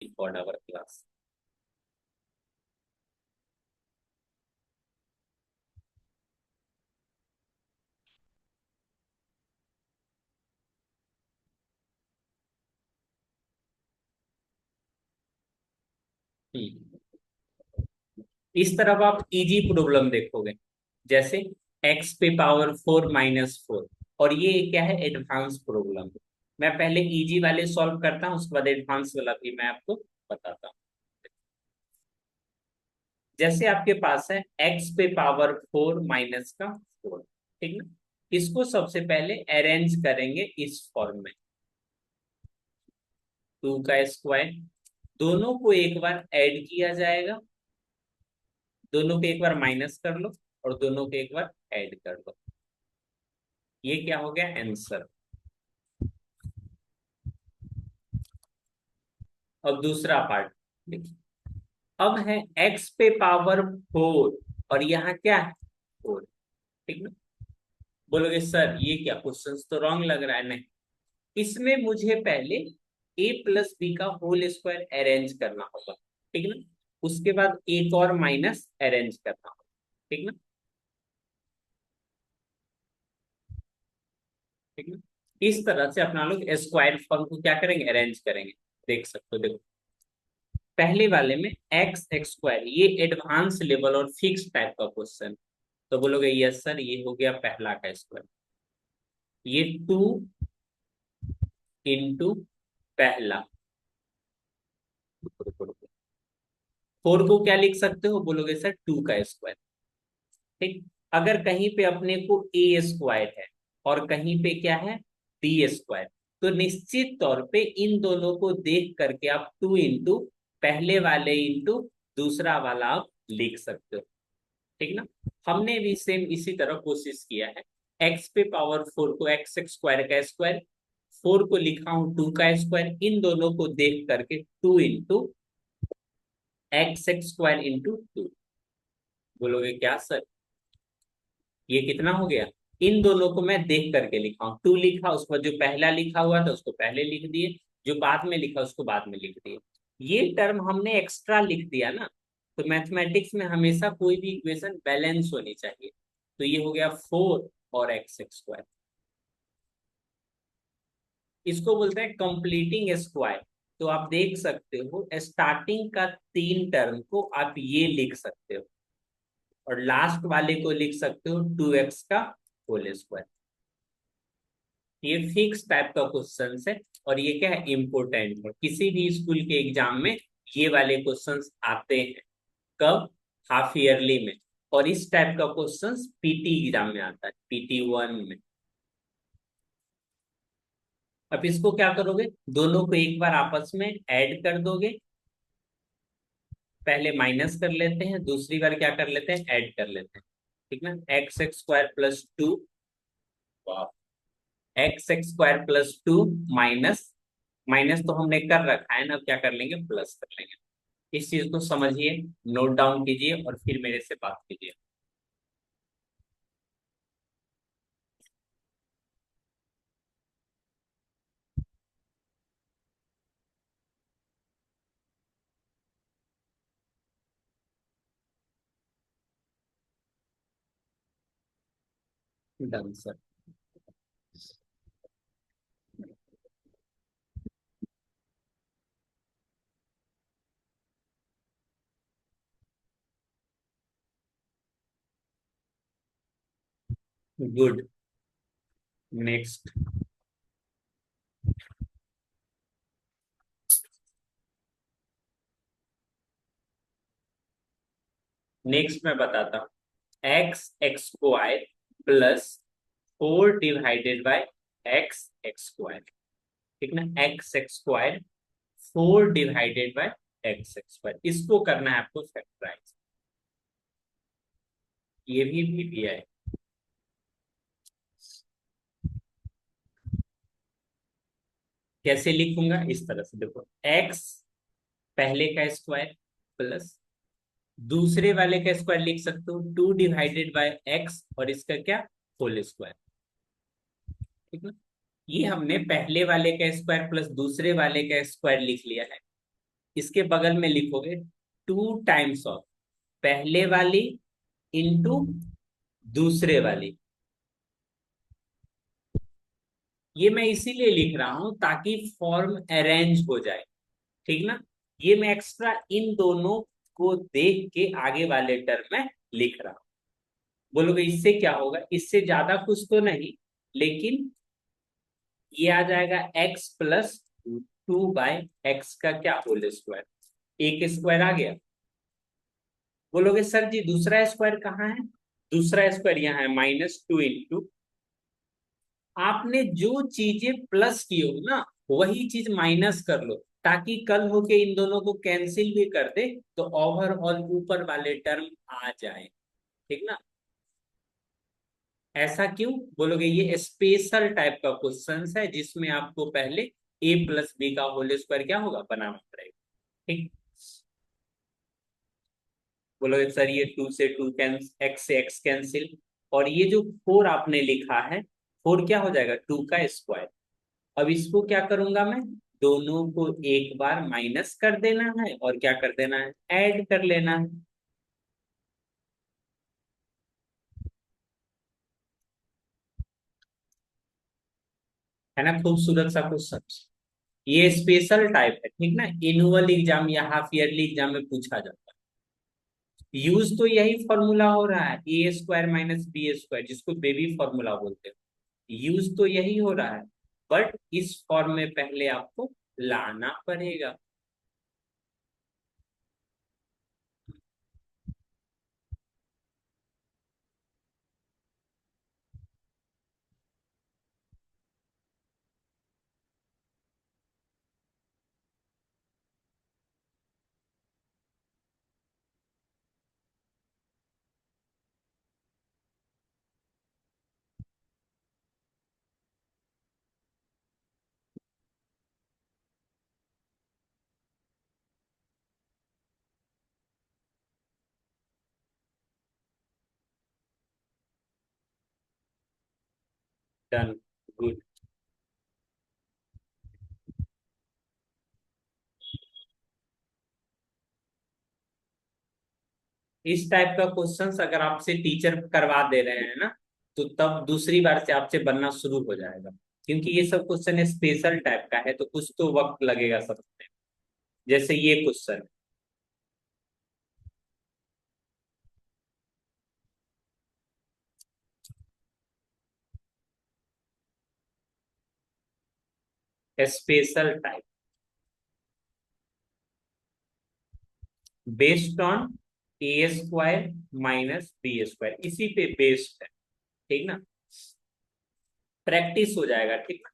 for our class. इस तरफ आप इजी प्रॉब्लम देखोगे, जैसे x पे पावर 4 - 4, और ये क्या है, एडवांस प्रॉब्लम। मैं पहले इजी वाले सॉल्व करता हूँ, उसके बाद एडवांस वाला भी मैं आपको बताता हूँ। जैसे आपके पास है x पे पावर 4 - 4, ठीक ना। इसको सबसे पहले अरेंज करेंगे इस फॉर्म में, 2 का स्क्वायर, दोनों को एक बार ऐड किया जाएगा, दोनों को एक बार माइनस कर लो और दोनों को एक बार ऐड कर लो। ये क्या हो गया, आंसर। अब दूसरा पार्ट देखिए, अब है x पे पावर 4 और यहाँ क्या है, 4, ठीक ना। बोलोगे सर ये क्या, क्वेश्चन तो रॉन्ग लग रहा है। नहीं, इसमें मुझे पहले a प्लस बी का होल स्क्वायर अरेंज करना होगा, ठीक ना। उसके बाद एक और माइनस अरेंज करना होगा, ठीक ना, ठीक ना। इस तरह से अपना लोग स्क्वायर फॉर्म को क्या करेंगे, अरेंज करेंगे। देख सकते हो, देखो पहले वाले में x² ये एडवांस लेवल और फिक्स टाइप का क्वेश्चन, तो बोलोगे यस सर ये हो गया पहला का स्क्वायर, ये 2 × पहला, 4 को क्या लिख सकते हो, बोलोगे सर 2 का स्क्वायर, ठीक। अगर कहीं पे अपने को a² है और कहीं पे क्या है, b², तो निश्चित तौर पे इन दोनों को देख करके आप 2 × पहले वाले इंटू दूसरा वाला आप लिख सकते हो, ठीक ना। हमने भी सेम इसी तरह कोशिश किया है, x पे पावर 4 को x² का स्क्वायर, 4 को लिखा हूं 2 का स्क्वायर, इन दोनों को देख करके 2 × x² × 2। बोलोगे क्या सर ये कितना हो गया, इन दोनों को मैं देख करके लिखा हूं, 2 लिखा, उसके बाद जो पहला लिखा हुआ था उसको पहले लिख दिए, जो बाद में लिखा उसको बाद में लिख दिए। ये टर्म हमने एक्स्ट्रा लिख दिया ना, तो मैथमेटिक्स में हमेशा कोई भी इक्वेशन बैलेंस होनी चाहिए। तो ये हो गया 4 और x², इसको बोलते हैं कंप्लीटिंग स्क्वायर। तो आप देख सकते हो स्टार्टिंग का 3 टर्म को आप ये लिख सकते हो और लास्ट वाले को लिख सकते हो 2x का होल स्क्वायर। ये फिक्स टाइप का क्वेश्चन है और ये क्या है, इंपोर्टेंट है, किसी भी स्कूल के एग्जाम में ये वाले क्वेश्चंस आते हैं। कब, हाफ ईयरली में, और इस टाइप का क्वेश्चंस पीटी एग्जाम में आता है, PT1 में। अब इसको क्या करोगे, दोनों को एक बार आपस में ऐड कर दोगे, पहले माइनस कर लेते हैं, दूसरी बार क्या कर लेते हैं, ऐड कर लेते हैं, ठीक ना। x² + 2, x² + 2 माइनस, माइनस तो हमने कर रखा है ना, अब क्या कर लेंगे, प्लस कर लेंगे। इस चीज को समझिए, नोट डाउन कीजिए और फिर मेरे से बात कीजिए। Done sir. Good, next. Next मैं बताता हूँ, x² + 4 / ठीक ना, x², 4 / इसको करना है आपको फैक्टराइज, ये भी दिया है। कैसे लिखूंगा, इस तरह से देखो, x पहले का स्क्वायर प्लस दूसरे वाले का स्क्वायर लिख सकते हो 2 / x, और इसका क्या, होल स्क्वायर, ठीक ना। ये हमने पहले वाले का स्क्वायर प्लस दूसरे वाले का स्क्वायर लिख लिया है, इसके बगल में लिखोगे 2 टाइम्स ऑफ पहले वाली इंटू दूसरे वाली। ये मैं इसीलिए लिख रहा हूं ताकि फॉर्म अरेंज हो जाए, ठीक ना। ये मैं एक्स्ट्रा इन दोनों को देख के आगे वाले टर्म में लिख रहा हूं। बोलोगे इससे क्या होगा, इससे ज्यादा कुछ तो नहीं, लेकिन ये आ जाएगा x प्लस 2/x का क्या होल स्क्वायर, एक स्क्वायर आ गया। बोलोगे सर जी दूसरा स्क्वायर कहाँ है, दूसरा स्क्वायर यहाँ है -2 इंटू, आपने जो चीजें प्लस की हो ना वही चीज माइनस कर लो, ताकि कल होके इन दोनों को कैंसिल भी कर दे तो ओवरऑल ऊपर वाले टर्म आ जाए, ठीक ना। ऐसा क्यों, बोलोगे ये स्पेशल टाइप का क्वेश्चन है जिसमें आपको पहले a प्लस बी का होल स्क्वायर क्या होगा, बनाना पड़ेगा, ठीक। बोलोगे सर ये 2 से 2 x से x कैंसिल, और ये जो 4 आपने लिखा है 4 क्या हो जाएगा, 2 का स्क्वायर। अब इसको क्या करूंगा मैं, दोनों को एक बार माइनस कर देना है और क्या कर देना है, ऐड कर लेना है ना। खूबसूरत सा क्वेश्चन, ये स्पेशल टाइप है, ठीक ना। एनुअल एग्जाम या हाफ ईयरली एग्जाम में पूछा जाता है। यूज तो यही फॉर्मूला हो रहा है, ए स्क्वायर माइनस बी स्क्वायर, जिसको बेबी फॉर्मूला बोलते हैं। यूज तो यही हो रहा है, बट इस फॉर्म में पहले आपको लाना पड़ेगा। Done, good. इस टाइप का क्वेश्चंस अगर आपसे टीचर करवा दे रहे हैं ना, तो तब दूसरी बार से आपसे बनना शुरू हो जाएगा, क्योंकि ये सब क्वेश्चन स्पेशल टाइप का है तो कुछ तो वक्त लगेगा समझने में। जैसे ये question special type, based on a square minus b square, इसी पे बेस्ड है, ठीक ना। प्रैक्टिस हो जाएगा, ठीक ना,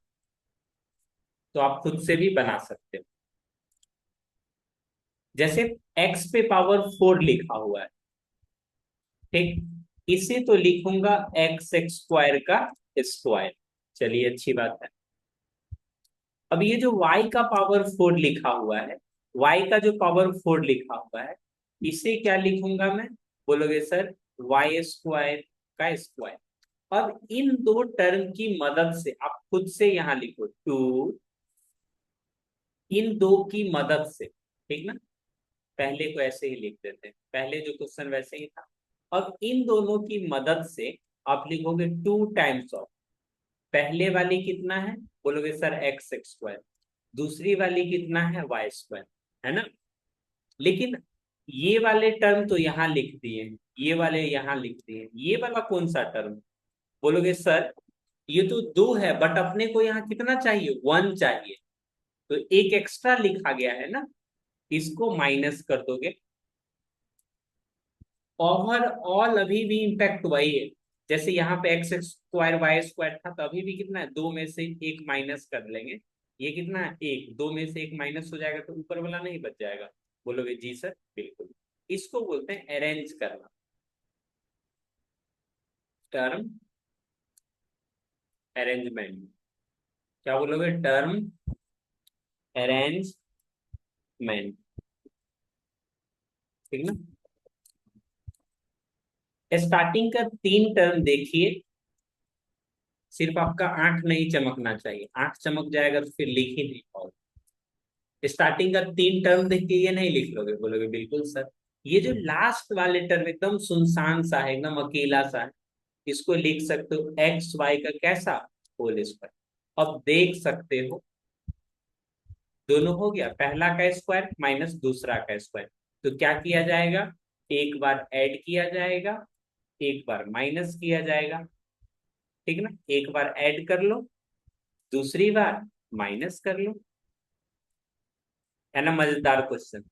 तो आप खुद से भी बना सकते हो। जैसे x पे पावर 4 लिखा हुआ है, ठीक, इसे तो लिखूंगा x स्क्वायर का स्क्वायर, चलिए अच्छी बात है। अब ये जो y का पावर 4 लिखा हुआ है, y का जो पावर 4 लिखा हुआ है, इसे क्या लिखूंगा मैं, बोलोगे सर वाई स्क्वायर का स्क्वायर। अब इन दो टर्म की मदद से आप खुद से यहां लिखो 2, इन दो की मदद से, ठीक ना। पहले को ऐसे ही लिख देते हैं, पहले जो क्वेश्चन वैसे ही था। अब इन दोनों की मदद से आप लिखोगे 2 टाइम्स ऑफ, पहले वाली कितना है, बोलोगे सर एक्स स्क्वायर, दूसरी वाली कितना है, वाई स्क्वायर, है ना। लेकिन ये वाले टर्म तो यहाँ लिख दिए, ये वाले यहाँ लिख दिए, ये वाला कौन सा टर्म, बोलोगे सर ये तो 2 है बट अपने को यहाँ कितना चाहिए, 1 चाहिए, तो एक एक्स्ट्रा लिखा गया है ना, इसको माइनस कर दोगे। ओवरऑल अभी भी इंपैक्ट वही है, जैसे यहाँ पे एक्स स्क्वायर वाई स्क्वायर था तो अभी भी कितना है, 2 में से एक माइनस कर लेंगे, ये कितना है, एक, 2 में से एक माइनस हो जाएगा तो ऊपर वाला नहीं बच जाएगा। बोलोगे जी सर बिल्कुल, इसको बोलते हैं अरेंज करना, टर्म अरेंजमेंट। क्या बोलोगे, टर्म अरेंजमेंट, ठीक ना। स्टार्टिंग का 3 टर्म देखिए, सिर्फ आपका आंख नहीं चमकना चाहिए, आंख चमक जाएगा तो फिर लिख ही नहीं पाओगे। स्टार्टिंग का 3 टर्म देख के ये नहीं लिख लोगे, बोलोगे बिल्कुल सर। ये जो लास्ट वाले टर्म एकदम सुनसान सा है, एकदम अकेला सा है, इसको लिख सकते हो एक्स वाई का कैसा, होल स्क्वायर। अब देख सकते हो दोनों हो गया, पहला का स्क्वायर माइनस दूसरा का स्क्वायर। तो क्या किया जाएगा, एक बार ऐड किया जाएगा, एक बार माइनस किया जाएगा। ठीक ना, एक बार ऐड कर लो, दूसरी बार माइनस कर लो। है ना मजेदार क्वेश्चन।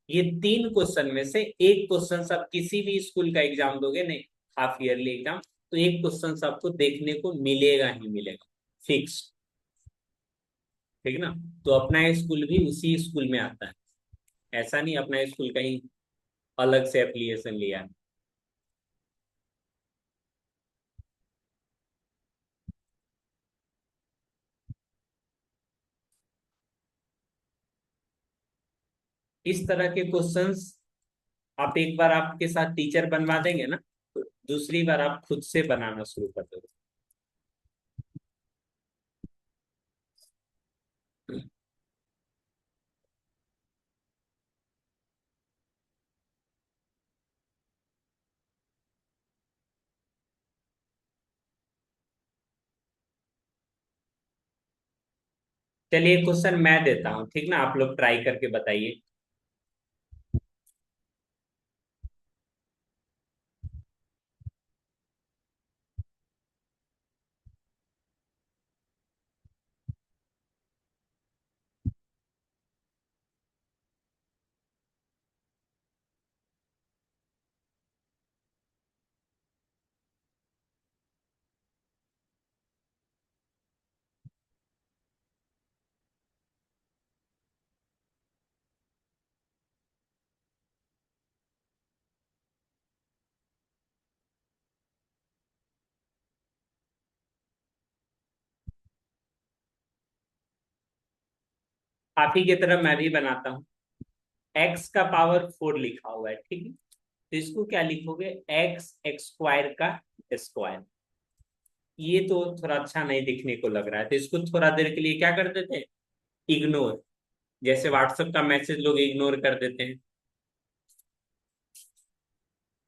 ये 3 क्वेश्चन में से एक क्वेश्चन आप किसी भी स्कूल का एग्जाम दोगे नहीं, हाफ ईयरली एग्जाम, तो एक क्वेश्चन आपको देखने को मिलेगा ही मिलेगा, फिक्स। ठीक ना। तो अपना स्कूल भी उसी स्कूल में आता है, ऐसा नहीं अपना स्कूल कहीं अलग से एप्लीकेशन लिया है। इस तरह के क्वेश्चंस आप एक बार आपके साथ टीचर बनवा देंगे ना, तो दूसरी बार आप खुद से बनाना शुरू कर दोगे। चलिए क्वेश्चन मैं देता हूँ, ठीक ना, आप लोग ट्राई करके बताइए। आप ही की तरह मैं भी बनाता हूँ। एक्स का पावर 4 लिखा हुआ है, ठीक है, तो इसको क्या लिखोगे, एक्स एक्स स्क्वायर का स्क्वायर। ये तो थोड़ा अच्छा नहीं दिखने को लग रहा है, तो इसको थोड़ा देर के लिए क्या कर देते हैं, इग्नोर। जैसे व्हाट्सएप का मैसेज लोग इग्नोर कर देते हैं।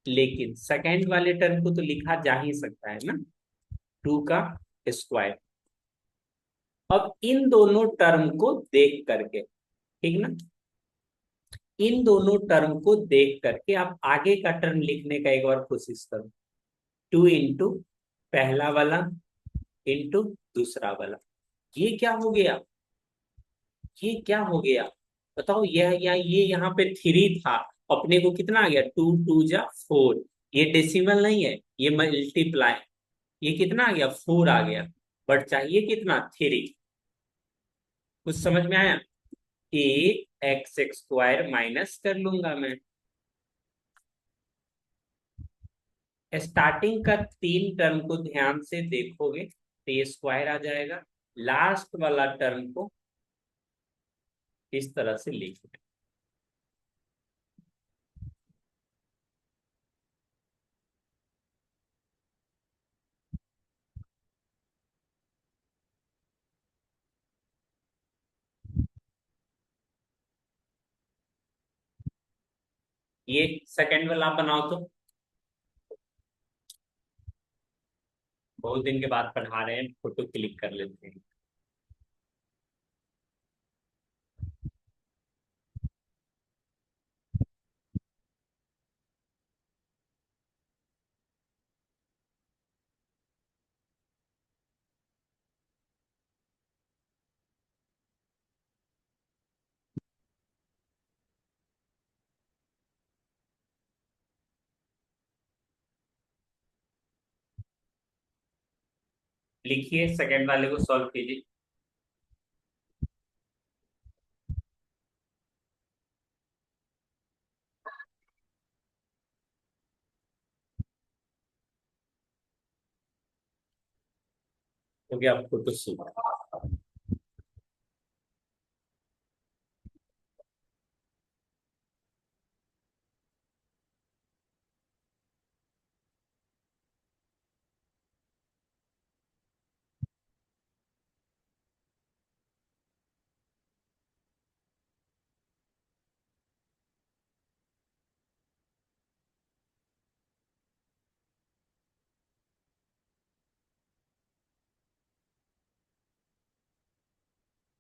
लेकिन सेकंड वाले टर्म को तो लिखा जा ही सकता है ना, 2 का स्क्वायर। अब इन दोनों टर्म को देख करके, ठीक ना, इन दोनों टर्म को देख करके आप आगे का टर्म लिखने का एक बार कोशिश करो। 2 इंटू पहला वाला इंटू दूसरा वाला। ये क्या हो गया, ये क्या हो गया, बताओ। ये यहाँ पे 3 था, अपने को कितना आ गया, 2 2 जा 4। ये डेसिमल नहीं है, ये मल्टीप्लाई। ये कितना आ गया, 4 आ गया। बट चाहिए कितना, 3। कुछ समझ में आया। ए एक्स एक्स स्क्वायर माइनस कर लूंगा मैं। स्टार्टिंग का 3 टर्म को ध्यान से देखोगे तो ये स्क्वायर आ जाएगा। लास्ट वाला टर्म को इस तरह से लिख दें। ये सेकंड वाला आप बनाओ तो। बहुत दिन के बाद पढ़ा रहे हैं, फोटो क्लिक कर लेते हैं। लिखिए, सेकंड वाले को सॉल्व कीजिए। हो गया photo shoot.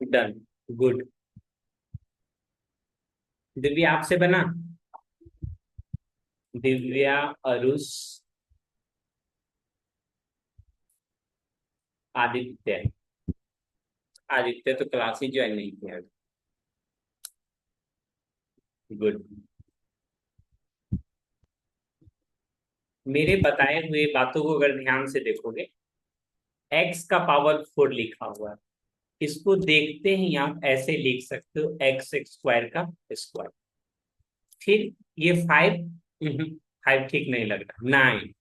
Done. Good. Divya आपसे बना? दिव्या, अरुष, आदित्य। आदित्य तो क्लास ही ज्वाइन नहीं किया। गुड। मेरे बताए हुए बातों को अगर ध्यान से देखोगे, एक्स का पावर 4 लिखा हुआ है। इसको देखते ही आप ऐसे लिख सकते हो, एक्स स्क्वायर का स्क्वायर। फिर ये 5, 5 ठीक नहीं लग रहा, 9,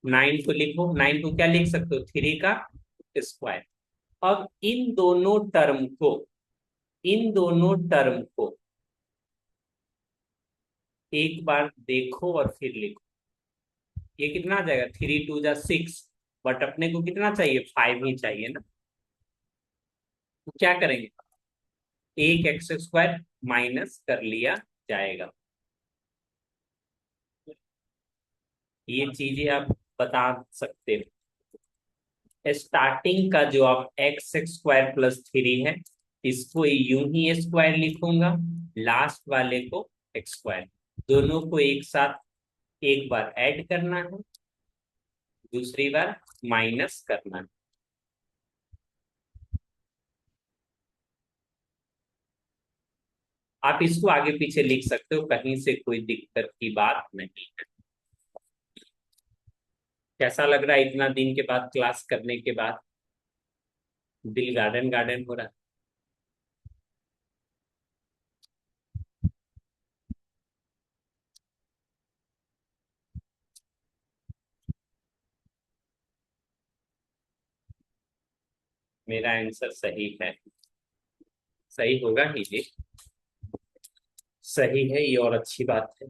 9 को लिखो, 9 को क्या लिख सकते हो, 3 का स्क्वायर। अब इन दोनों टर्म को एक बार देखो और फिर लिखो। ये कितना आ जाएगा, 3 2 जा 6, बट अपने को कितना चाहिए, 5 ही चाहिए ना। तो क्या करेंगे, एक एक्स स्क्वायर माइनस कर लिया जाएगा। ये चीजें आप बता सकते हो। स्टार्टिंग का जो आप एक्स स्क्वायर प्लस 3 है, इसको यूं ही स्क्वायर लिखूंगा, लास्ट वाले को स्क्वायर। दोनों को एक साथ एक बार ऐड करना है, दूसरी बार माइनस करना है। आप इसको आगे पीछे लिख सकते हो, कहीं से कोई दिक्कत की बात नहीं है। कैसा लग रहा है इतना दिन के बाद क्लास करने के बाद? दिल गार्डन गार्डन हो रहा है। मेरा आंसर सही है, सही होगा ही जी। सही है ये, और अच्छी बात है।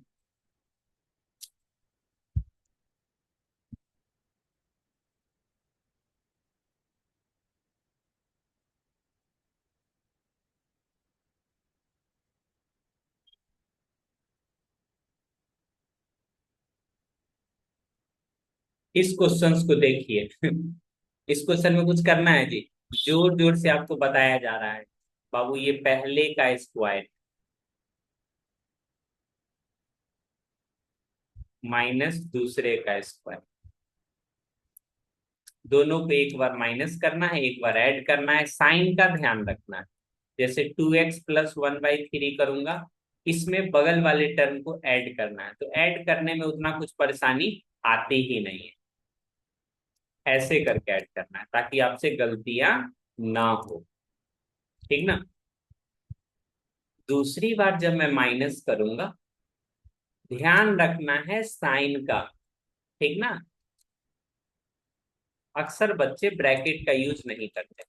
इस क्वेश्चंस को देखिए। इस क्वेश्चन में कुछ करना है जी, जोर जोर से आपको बताया जा रहा है, बाबू ये पहले का स्क्वायर माइनस दूसरे का स्क्वायर। दोनों को एक बार माइनस करना है, एक बार ऐड करना है, साइन का ध्यान रखना है। जैसे 2x+1/3 करूंगा, इसमें बगल वाले टर्म को ऐड करना है, तो ऐड करने में उतना कुछ परेशानी आती ही नहीं है। ऐसे करके ऐड करना है ताकि आपसे गलतियां ना हो, ठीक ना। दूसरी बार जब मैं माइनस करूंगा, ध्यान रखना है साइन का, ठीक ना। अक्सर बच्चे ब्रैकेट का यूज नहीं करते,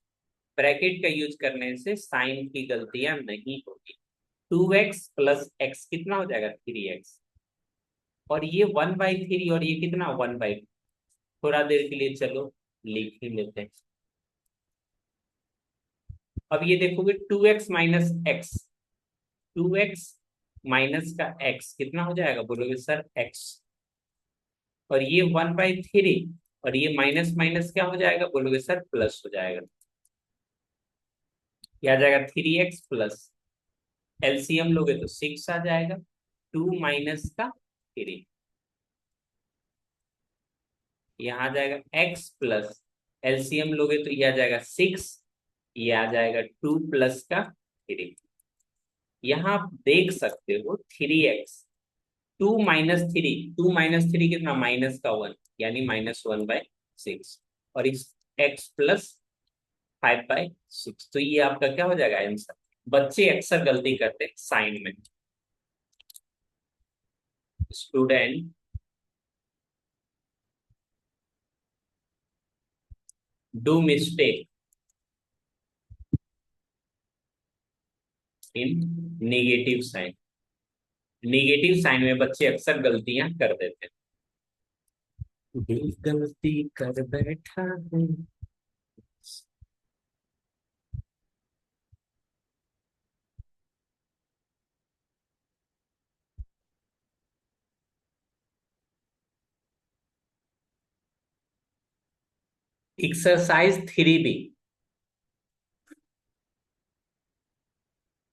ब्रैकेट का यूज करने से साइन की गलतियां नहीं होगी। 2x+x कितना हो जाएगा, 3x। और ये 1/3, और ये कितना, 1/, थोड़ा देर के लिए चलो लिख ही लेते हैं। अब ये देखोगे 2x-x, 2x माइनस का x कितना हो जाएगा, बोलोगे सर x। और ये 1/3, और ये माइनस माइनस क्या हो जाएगा, बोलोगे सर प्लस हो जाएगा। क्या आ जाएगा, 3x+, एलसीएम लोगे तो 6 आ जाएगा, 2 - का 3, यहाँ आ जाएगा x+, एलसीएम लोगे तो ये आ जाएगा 6, ये आ जाएगा 2 + का 3। यहाँ आप देख सकते हो 3x, 2 - 3, 2 - 3 कितना, -1, यानी -1/6, और इस x+5/6, तो ये आपका क्या हो जाएगा आंसर। बच्चे अक्सर गलती करते हैं साइन में। Student do mistake in negative sign. Negative sign में बच्चे अक्सर गलतियां कर देते हैं। दिल गलती कर बैठा है। एक्सरसाइज 3B,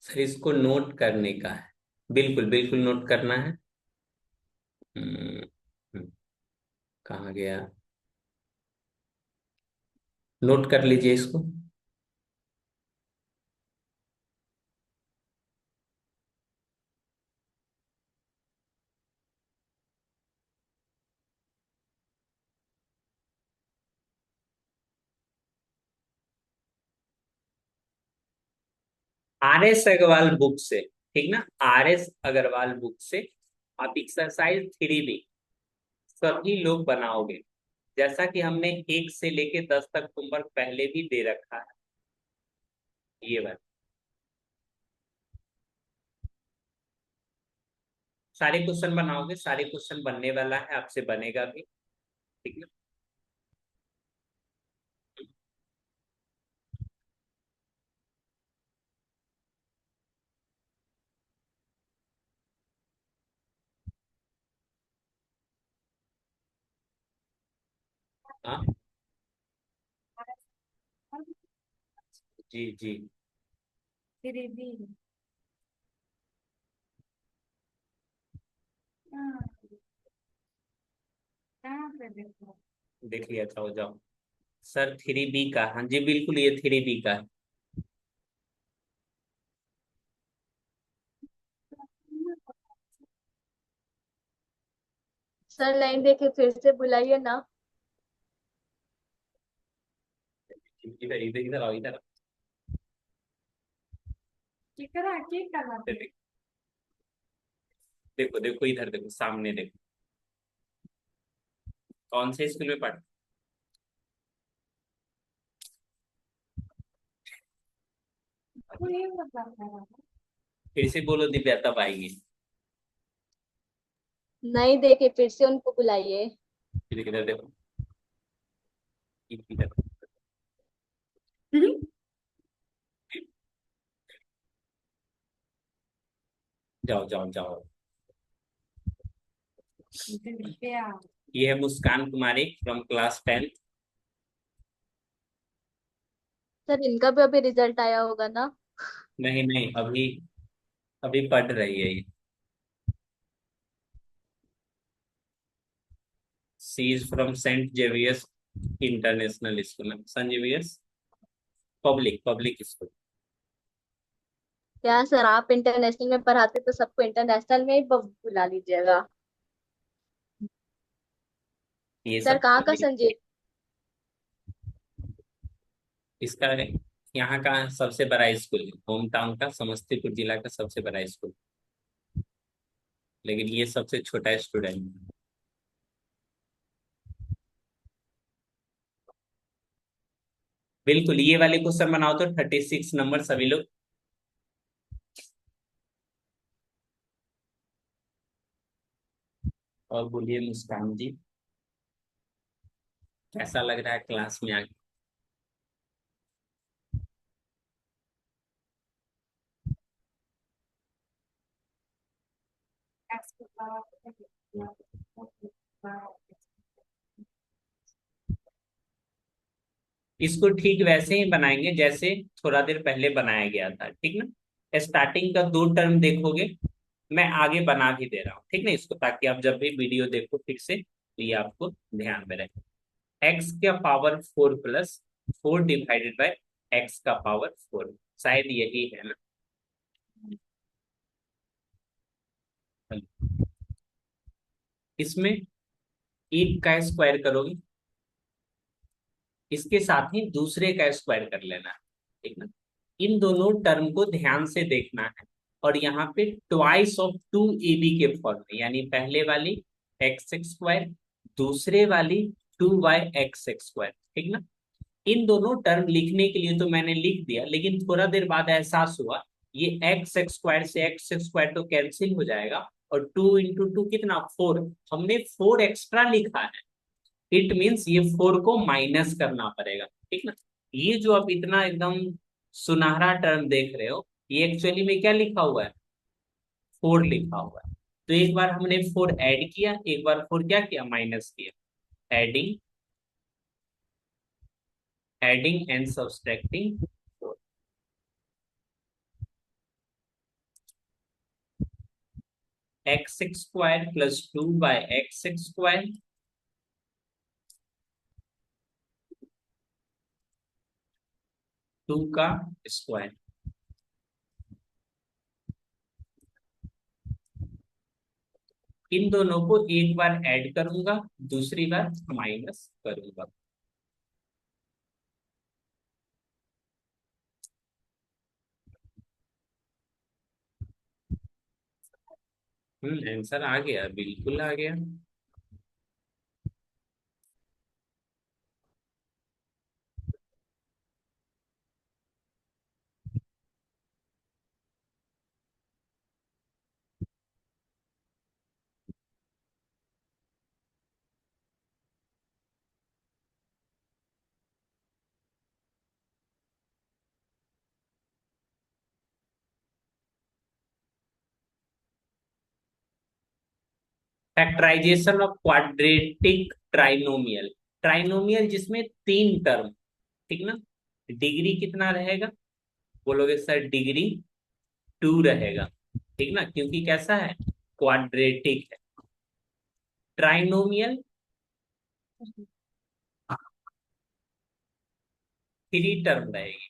सर इसको नोट करने का है, बिल्कुल बिल्कुल नोट करना है। हम्म, हम्म, कहाँ गया, नोट कर लीजिए इसको। आर एस अग्रवाल बुक से, ठीक ना, आर एस अग्रवाल बुक से आप एक्सरसाइज 3B सभी लोग बनाओगे, जैसा कि हमने 1 से लेके 10 तक होमवर्क पहले भी दे रखा है। ये बात, सारे क्वेश्चन बनाओगे, सारे क्वेश्चन बनने वाला है, आपसे बनेगा भी, ठीक ना। हाँ जी जी। गरीबी। हाँ, कहाँ पे देखो। देख लिया, अच्छा हो जाओ। सर 3B का, हाँ जी बिल्कुल, ये 3B का है। सर नहीं देखे फिर से बुलाइए ना। इधर इधर इधर आओ, इधर आओ। केकरा के करवाते। देखो देखो देखो, इधर देखो, सामने देखो। कौन से स्कूल में पढ़, आपको ये मतलब है। फिर से बोलो, दिव्या तब आएंगे। नहीं देखे फिर से उनको बुलाइए। इधर इधर देखो, इधर। जाओ जाओ जाओ। दिव्या। ये है मुस्कान कुमारी फ्रॉम क्लास 10th। सर इनका भी अभी रिजल्ट आया होगा ना। नहीं नहीं, अभी अभी पढ़ रही है ये। She is from Saint Xavier's International School, Saint Xavier's Public Public School. क्या सर आप इंटरनेशनल में पढ़ाते तो सबको इंटरनेशनल में ही बुला लीजिएगा। ये सर सब कहाँ का public। संजीव। इसका यहाँ का सबसे बड़ा स्कूल है, होम टाउन का, समस्तीपुर जिला का सबसे बड़ा स्कूल, लेकिन ये सबसे छोटा स्टूडेंट है। बिल्कुल, ये वाले क्वेश्चन बनाओ तो 36 नंबर सभी लोग। और बोलिए मुस्कान जी, कैसा लग रहा है क्लास में आके। इसको ठीक वैसे ही बनाएंगे जैसे थोड़ा देर पहले बनाया गया था, ठीक ना। स्टार्टिंग का 2 टर्म देखोगे, मैं आगे बना भी दे रहा हूँ, ठीक ना, इसको, ताकि आप जब भी वीडियो देखो फिर से तो ये आपको ध्यान में रहे। एक्स का पावर 4 + 4 डिवाइडेड बाय x का पावर 4, शायद यही है ना। इसमें एक का स्क्वायर करोगे, इसके साथ ही दूसरे का स्क्वायर कर लेना है, ठीक ना। इन दोनों टर्म को ध्यान से देखना है, और यहाँ पे ट्वाइस ऑफ 2ab के फॉर्म में, यानी पहले वाली x² दूसरे वाली 2y(x²), ठीक ना। इन दोनों टर्म लिखने के लिए तो मैंने लिख दिया, लेकिन थोड़ा देर बाद एहसास हुआ ये x² से x² तो कैंसिल हो जाएगा, और 2 × 2 कितना, 4, हमने 4 एक्स्ट्रा लिखा है। इट मीन्स ये 4 को माइनस करना पड़ेगा, ठीक ना। ये जो आप इतना एकदम सुनहरा टर्म देख रहे हो, ये एक्चुअली में क्या लिखा हुआ है, 4 लिखा हुआ है। तो एक बार हमने 4 ऐड किया, एक बार 4 क्या किया, माइनस किया। Adding, adding and subtracting, x square plus 2/x², 2 का स्क्वायर। इन दोनों को एक बार ऐड करूंगा, दूसरी बार माइनस करूंगा। आंसर आ गया, बिल्कुल आ गया। Factorization of quadratic trinomial. Trinomial जिसमें 3 टर्म, ठीक ना। डिग्री कितना रहेगा? बोलोगे सर डिग्री 2 रहेगा, ठीक ना, क्योंकि कैसा है, क्वाड्रेटिक है। ट्राइनोमियल 3 टर्म रहेगी,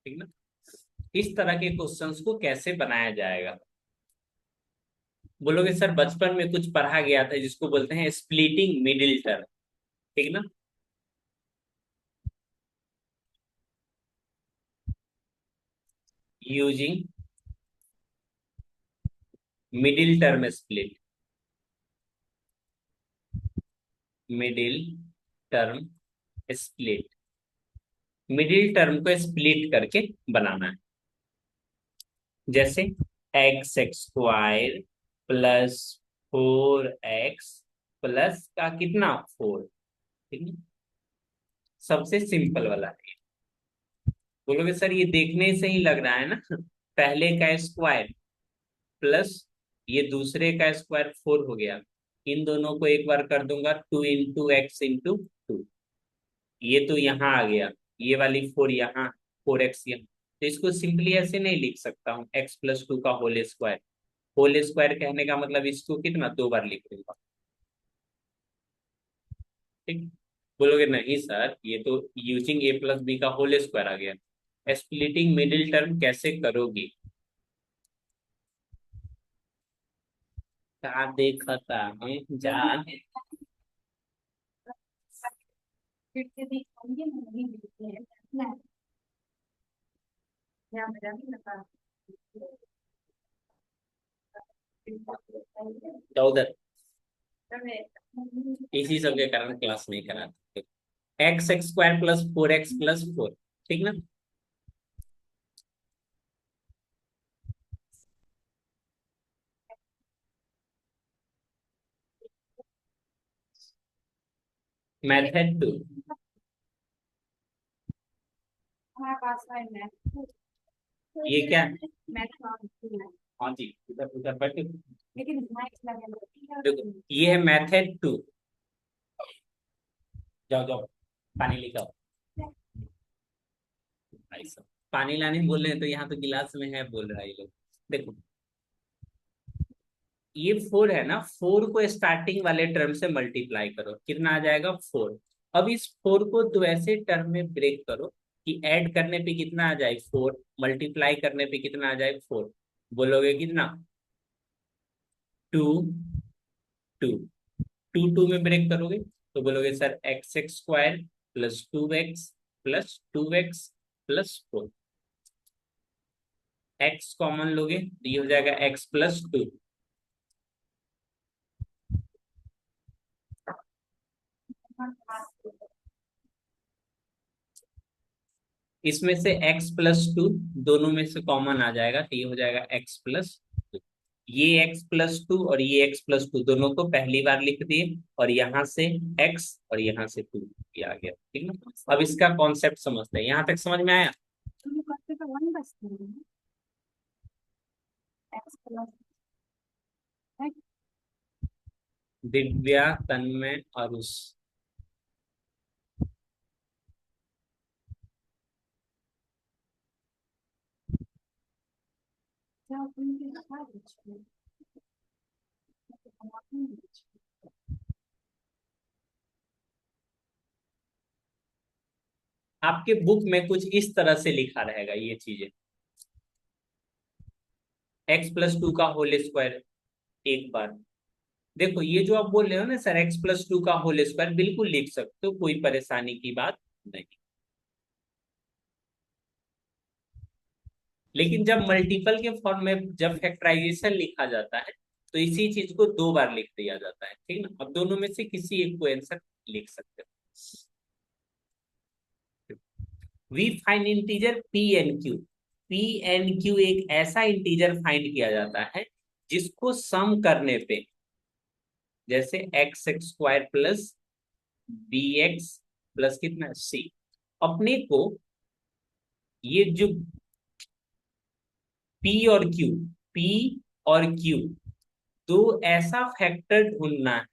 ठीक ना। इस तरह के क्वेश्चंस को कैसे बनाया जाएगा? बोलोगे सर बचपन में कुछ पढ़ा गया था जिसको बोलते हैं स्प्लिटिंग मिडिल टर्म, ठीक ना। Using middle term split, middle term split, middle term को स्प्लिट करके बनाना है। जैसे x² प्लस 4x प्लस का कितना 4, ठीक है। सबसे सिंपल वाला है। बोलोगे सर ये देखने से ही लग रहा है ना, पहले का स्क्वायर प्लस ये दूसरे का स्क्वायर 4 हो गया। इन दोनों को एक बार कर दूंगा, 2 × x × 2, ये तो यहाँ आ गया, ये वाली 4 यहाँ, 4x यहाँ। तो इसको सिंपली ऐसे नहीं लिख सकता हूँ, x+2 का होल स्क्वायर। होल स्क्वायर कहने का मतलब इसको कितना 2 बार लिख दूंगा, ठीक। बोलोगे नहीं सर ये तो यूजिंग a+b का होल स्क्वायर आ गया। स्प्लिटिंग मिडिल टर्म कैसे करोगी? क्या देखता है जान। तो उधर इसी सब के कारण क्लास नहीं कराते। x² प्लस 4x प्लस 4, ठीक ना। मेथड 2, ये क्या है? हाँ जी, उधर उधर बैठे। देखो ये है मेथड 2। जाओ जाओ पानी लेकर आओ। भाई साहब पानी लाने बोल रहे हैं तो यहाँ तो गिलास में है बोल रहा है ये लोग। देखो ये 4 है ना, 4 को स्टार्टिंग वाले टर्म से मल्टीप्लाई करो, कितना आ जाएगा 4। अब इस 4 को दो ऐसे टर्म में ब्रेक करो कि ऐड करने पे कितना आ जाए 4, मल्टीप्लाई करने पे कितना आ जाए 4। बोलोगे कितना 2, 2, 2 में ब्रेक करोगे तो बोलोगे sir x² plus 2x plus 2x plus 4। x common लोगे तो ये हो जाएगा x+2। इसमें से x+2 दोनों में से कॉमन आ जाएगा तो ये हो जाएगा x+2। ये x+2 और ये x+2 दोनों को पहली बार लिख दिए, और यहाँ से x और यहाँ से 2 ये आ गया, ठीक है। अब इसका कॉन्सेप्ट समझते हैं, यहाँ तक समझ में आया? दिव्या, तन्मय, आरुष। आपके बुक में कुछ इस तरह से लिखा रहेगा ये चीजें, x+2 का होल स्क्वायर। एक बार देखो, ये जो आप बोल रहे हो ना सर x+2 का होल स्क्वायर, बिल्कुल लिख सकते हो, कोई परेशानी की बात नहीं। लेकिन जब मल्टीपल के फॉर्म में जब फैक्टराइजेशन लिखा जाता है तो इसी चीज को दो बार लिख दिया जाता है, ठीक ना। अब दोनों में से किसी एक को आंसर लिख सकते हो। We find integer p and q. P and q एक ऐसा इंटीजर फाइंड किया जाता है जिसको सम करने पे, जैसे x² प्लस bx प्लस कितना c, अपने को ये जो p और q, p और q दो ऐसा फैक्टर ढूंढना है,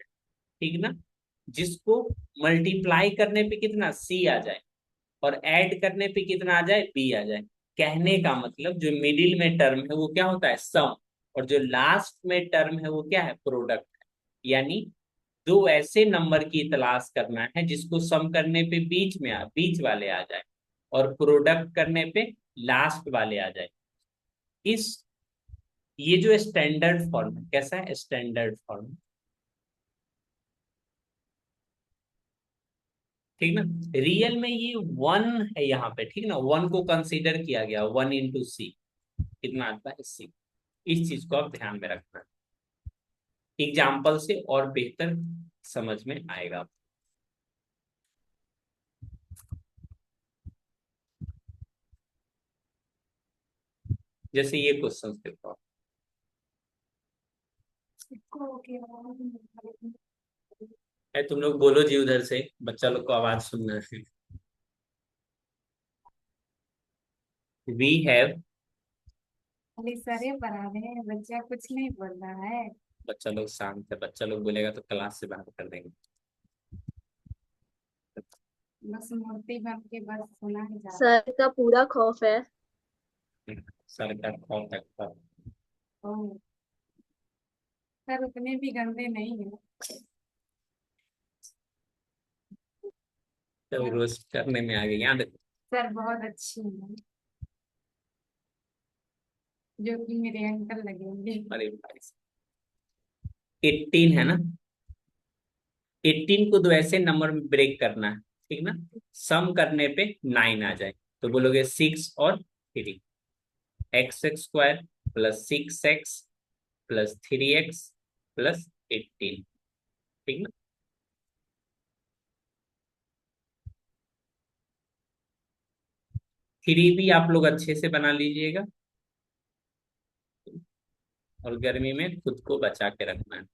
ठीक ना, जिसको मल्टीप्लाई करने पे कितना c आ जाए और ऐड करने पे कितना आ जाए b आ जाए। कहने का मतलब जो मिडिल में टर्म है वो क्या होता है, सम, और जो लास्ट में टर्म है वो क्या है, प्रोडक्ट है। यानी दो ऐसे नंबर की तलाश करना है जिसको सम करने पे बीच वाले आ जाए और प्रोडक्ट करने पे लास्ट वाले आ जाए। इस ये जो स्टैंडर्ड फॉर्म है, कैसा है स्टैंडर्ड फॉर्म, ठीक ना। रियल में ये वन है यहाँ पे, ठीक ना, वन को कंसीडर किया गया, 1 × c कितना आता है, c। इस चीज को आप ध्यान में रखना, एग्जाम्पल से और बेहतर समझ में आएगा। जैसे ये क्वेश्चन देखो, तुम लोग बोलो जी उधर से, बच्चा लोग को आवाज सुनना है। वी हैव, अरे सर ये पढ़ा रहे हैं, बच्चा कुछ नहीं बोल रहा है। बच्चा लोग शांत है, बच्चा लोग बोलेगा तो क्लास से बाहर कर देंगे। बस मूर्ति बन के बस सुना ही जा रहा सर का पूरा खौफ है। सर का कौन तक था। है। ओह, सर उतने भी गंदे नहीं है। तो रोज करने में आ गई याद। सर बहुत अच्छी है, जो कि मेरे अंकल लगेंगे। अरे भाई, 18 है ना, 18 को दो ऐसे नंबर में ब्रेक करना है, ठीक ना, सम करने पे 9 आ जाए, तो बोलोगे 6 और 3, x² plus 6x plus 3x plus 18, ठीक ना। थ्री भी आप लोग अच्छे से बना लीजिएगा और गर्मी में खुद को बचा के रखना है।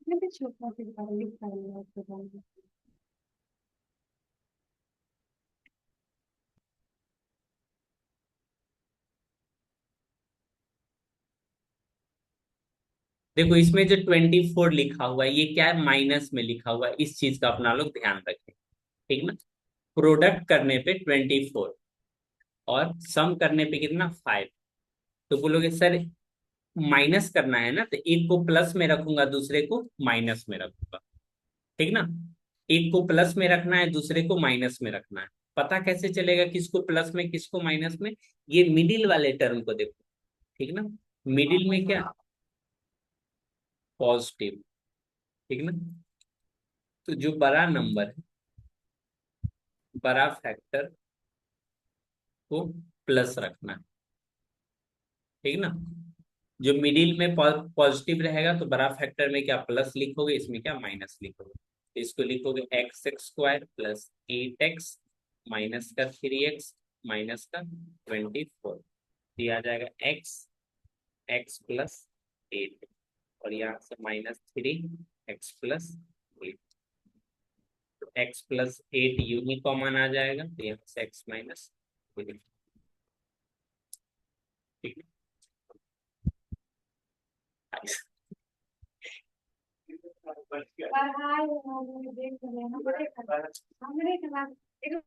मैं भी छोटा सी पढ़ लिख कर लिया उसके बाद। देखो इसमें जो 24 लिखा हुआ है ये क्या है, माइनस में लिखा हुआ है, इस चीज का अपना लोग ध्यान रखें, ठीक ना। प्रोडक्ट करने पे 24 और सम करने पे कितना 5, तो बोलोगे सर माइनस करना है ना, तो एक को प्लस में रखूंगा दूसरे को माइनस में रखूंगा, ठीक ना। एक को प्लस में रखना है दूसरे को माइनस में रखना है। पता कैसे चलेगा किसको प्लस में किसको माइनस में, ये मिडिल वाले टर्म को देखो, ठीक ना, मिडिल में क्या, पॉजिटिव, ठीक ना। तो जो बड़ा नंबर है, बड़ा फैक्टर को प्लस रखना है, ठीक ना। जो मिडिल में पॉजिटिव रहेगा तो बड़ा फैक्टर में क्या प्लस लिखोगे, इसमें क्या माइनस लिखोगे, तो इसको लिखोगे x² प्लस 8x माइनस का 3x माइनस का 24, दिया जाएगा x प्लस 8, और यहाँ से -3 x प्लस 8, तो x प्लस 8 यूनिट कॉमन आ जाएगा, तो यहाँ से x माइनस, ठीक है। पढ़ाई वाले देख रहे हैं, हमरे क्लास एक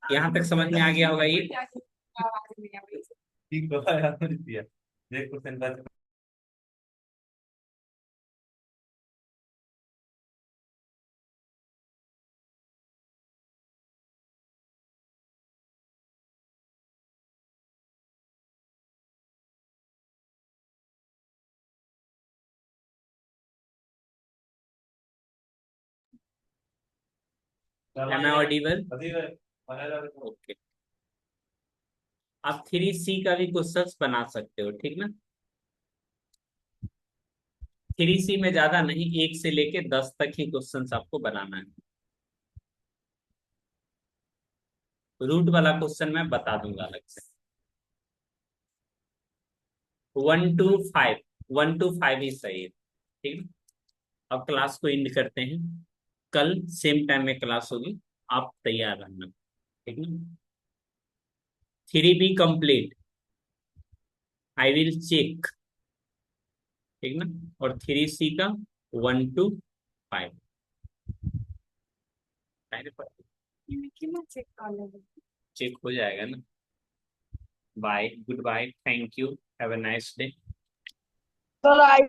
यहाँ तक समझ में आ गया होगा ये। आवाज नहीं आ रही। ठीक बताया दिया। देख क्वेश्चन का Am I audible? अभी ओके। आप 3C का भी क्वेश्चंस बना सकते हो, ठीक ना। 3C में ज्यादा नहीं, 1 से लेके 10 तक ही क्वेश्चंस आपको बनाना है। रूट वाला क्वेश्चन मैं बता दूंगा अलग से। 1 to 5, 1 to 5 ही सही है, ठीक है। अब क्लास को एंड करते हैं। कल सेम टाइम में क्लास होगी, आप तैयार रहना, ठीक है। 3B complete, I will check, ठीक ना। और 3C का 1 to 5 कितना चेक कर लेंगे। चेक हो जाएगा ना। Bye, good bye, thank you, have a nice day. Sir